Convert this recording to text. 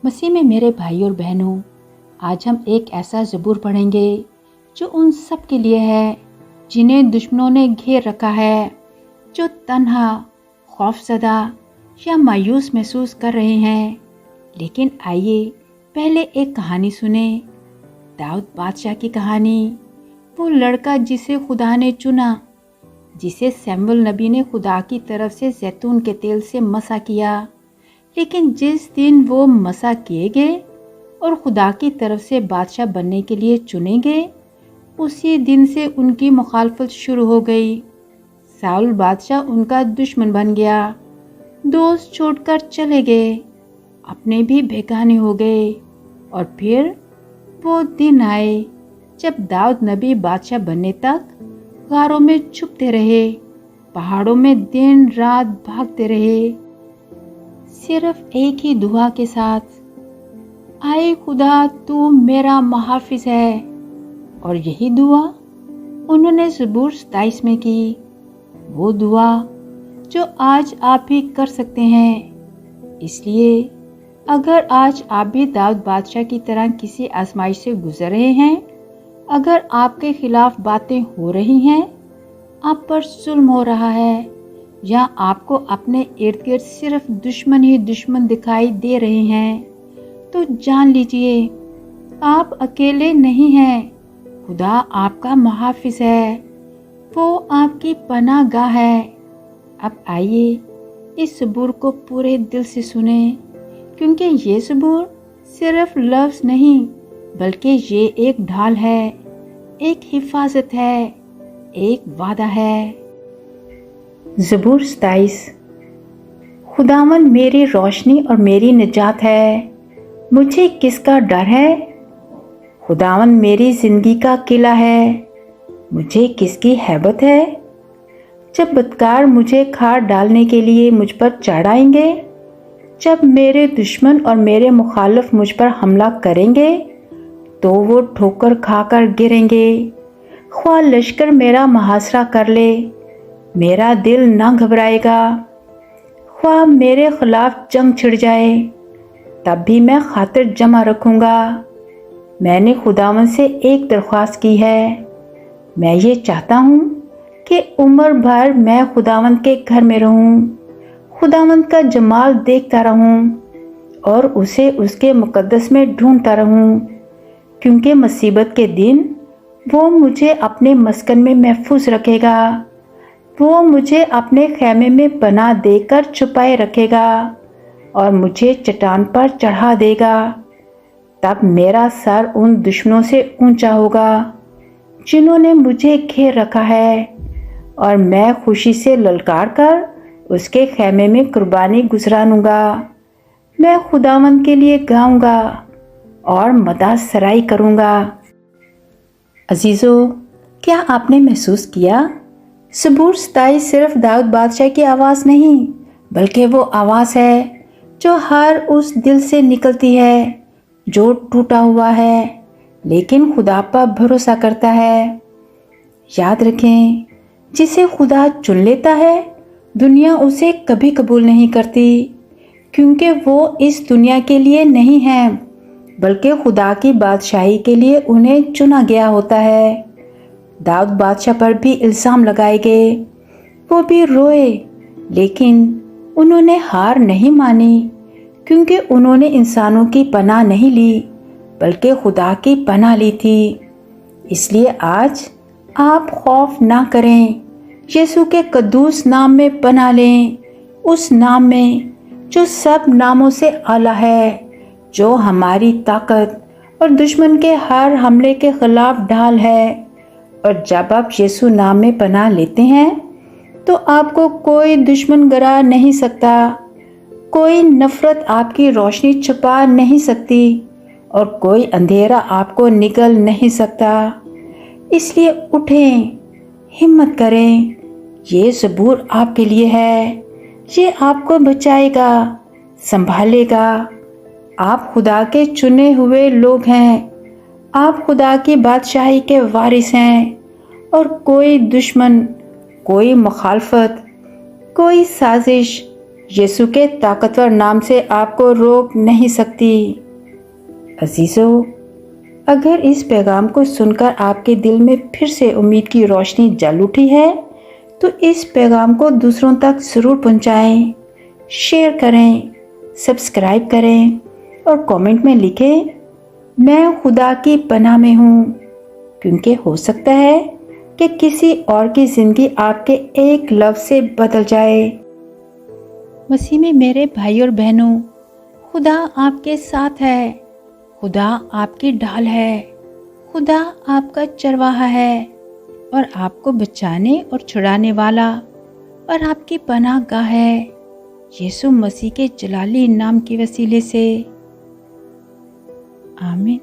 मसीह में मेरे भाई और बहनों, आज हम एक ऐसा ज़बूर पढ़ेंगे जो उन सब के लिए है जिन्हें दुश्मनों ने घेर रखा है, जो तन्हा, खौफज़दा या मायूस महसूस कर रहे हैं। लेकिन आइए पहले एक कहानी सुने, दाऊद बादशाह की कहानी। वो लड़का जिसे खुदा ने चुना, जिसे सैमुअल नबी ने खुदा की तरफ से जैतून के तेल से मसा किया। लेकिन जिस दिन वो मसा किए गए और खुदा की तरफ से बादशाह बनने के लिए चुने गए, उसी दिन से उनकी मुखालफत शुरू हो गई। साउल बादशाह उनका दुश्मन बन गया, दोस्त छोड़कर चले गए, अपने भी बेगाने हो गए। और फिर वो दिन आए जब दाऊद नबी बादशाह बनने तक गारों में छुपते रहे, पहाड़ों में दिन रात भागते रहे, सिर्फ एक ही दुआ के साथ, आए खुदा तू मेरा मुहाफिज है। और यही दुआ उन्होंने ज़बूर 27 में की, वो दुआ जो आज आप भी कर सकते हैं। इसलिए अगर आज आप भी दाऊद बादशाह की तरह किसी आजमाइश से गुजर रहे हैं, अगर आपके खिलाफ बातें हो रही हैं, आप पर जुल्म हो रहा है, या आपको अपने इर्द गिर्द सिर्फ दुश्मन ही दुश्मन दिखाई दे रहे हैं, तो जान लीजिए आप अकेले नहीं हैं। खुदा आपका मुहाफिज है, वो आपकी पनाह गाह है। अब आइए इस ज़बूर को पूरे दिल से सुने, क्योंकि ये ज़बूर सिर्फ लफ्ज़ नहीं, बल्कि ये एक ढाल है, एक हिफाजत है, एक वादा है। ज़बूर 27। खुदावन मेरी रोशनी और मेरी निजात है, मुझे किसका डर है। खुदावन मेरी ज़िंदगी का किला है, मुझे किसकी हैबत है। जब बदकार मुझे खार डालने के लिए मुझ पर चढ़ आएंगे, जब मेरे दुश्मन और मेरे मुखालिफ मुझ पर हमला करेंगे, तो वो ठोकर खाकर गिरेंगे। ख्वाह लश्कर मेरा मुहासरा कर ले, मेरा दिल ना घबराएगा। ख्वाह मेरे खिलाफ जंग छिड़ जाए, तब भी मैं खातिर जमा रखूँगा। मैंने खुदावन से एक दरख्वास्त की है, मैं ये चाहता हूँ कि उम्र भर मैं खुदावन के घर में रहूँ, खुदावन का जमाल देखता रहूँ और उसे उसके मुकद्दस में ढूंढता रहूँ, क्योंकि मुसीबत के दिन वो मुझे अपने मस्कन में महफूज रखेगा। वो मुझे अपने खैमे में पनाह देकर छुपाए रखेगा और मुझे चट्टान पर चढ़ा देगा। तब मेरा सर उन दुश्मनों से ऊंचा होगा जिन्होंने मुझे घेर रखा है, और मैं खुशी से ललकार कर उसके खैमे में कुर्बानी गुजरानूंगा। मैं खुदावंद के लिए गाऊंगा और मदह सराई करूंगा। अजीज़ों, क्या आपने महसूस किया, ज़बूर 27 सिर्फ दाऊद बादशाह की आवाज़ नहीं, बल्कि वो आवाज़ है जो हर उस दिल से निकलती है जो टूटा हुआ है लेकिन खुदा पर भरोसा करता है। याद रखें, जिसे खुदा चुन लेता है, दुनिया उसे कभी कबूल नहीं करती, क्योंकि वो इस दुनिया के लिए नहीं है, बल्कि खुदा की बादशाही के लिए उन्हें चुना गया होता है। दाऊद बादशाह पर भी इल्ज़ाम लगाए गए, वो भी रोए, लेकिन उन्होंने हार नहीं मानी, क्योंकि उन्होंने इंसानों की पनाह नहीं ली, बल्कि खुदा की पनाह ली थी। इसलिए आज आप खौफ ना करें, यीशु के कद्दूस नाम में पनाह लें, उस नाम में जो सब नामों से आला है, जो हमारी ताकत और दुश्मन के हर हमले के खिलाफ ढाल है। और जब आप यीशु नाम में पनाह लेते हैं, तो आपको कोई दुश्मन गिरा नहीं सकता, कोई नफरत आपकी रोशनी छुपा नहीं सकती, और कोई अंधेरा आपको निगल नहीं सकता। इसलिए उठें, हिम्मत करें, ये ज़बूर आपके लिए है, ये आपको बचाएगा, संभालेगा। आप खुदा के चुने हुए लोग हैं, आप खुदा की बादशाही के वारिस हैं, और कोई दुश्मन, कोई मुखालफत, कोई साजिश, यीशु के ताकतवर नाम से आपको रोक नहीं सकती। अजीजों, अगर इस पैगाम को सुनकर आपके दिल में फिर से उम्मीद की रोशनी जल उठी है तो इस पैगाम को दूसरों तक ज़रूर पहुंचाएं, शेयर करें, सब्सक्राइब करें और कमेंट में लिखें, मैं खुदा की पनाह में हूँ, क्योंकि हो सकता है कि किसी और की ज़िंदगी आपके एक लफ्ज़ से बदल जाए। मसीह में मेरे भाई और बहनों, खुदा आपके साथ है, खुदा आपकी ढाल है, खुदा आपका चरवाहा है और आपको बचाने और छुड़ाने वाला और आपकी पनाह गाह है, यीशु मसीह के जलाली नाम के वसीले से। आमीन।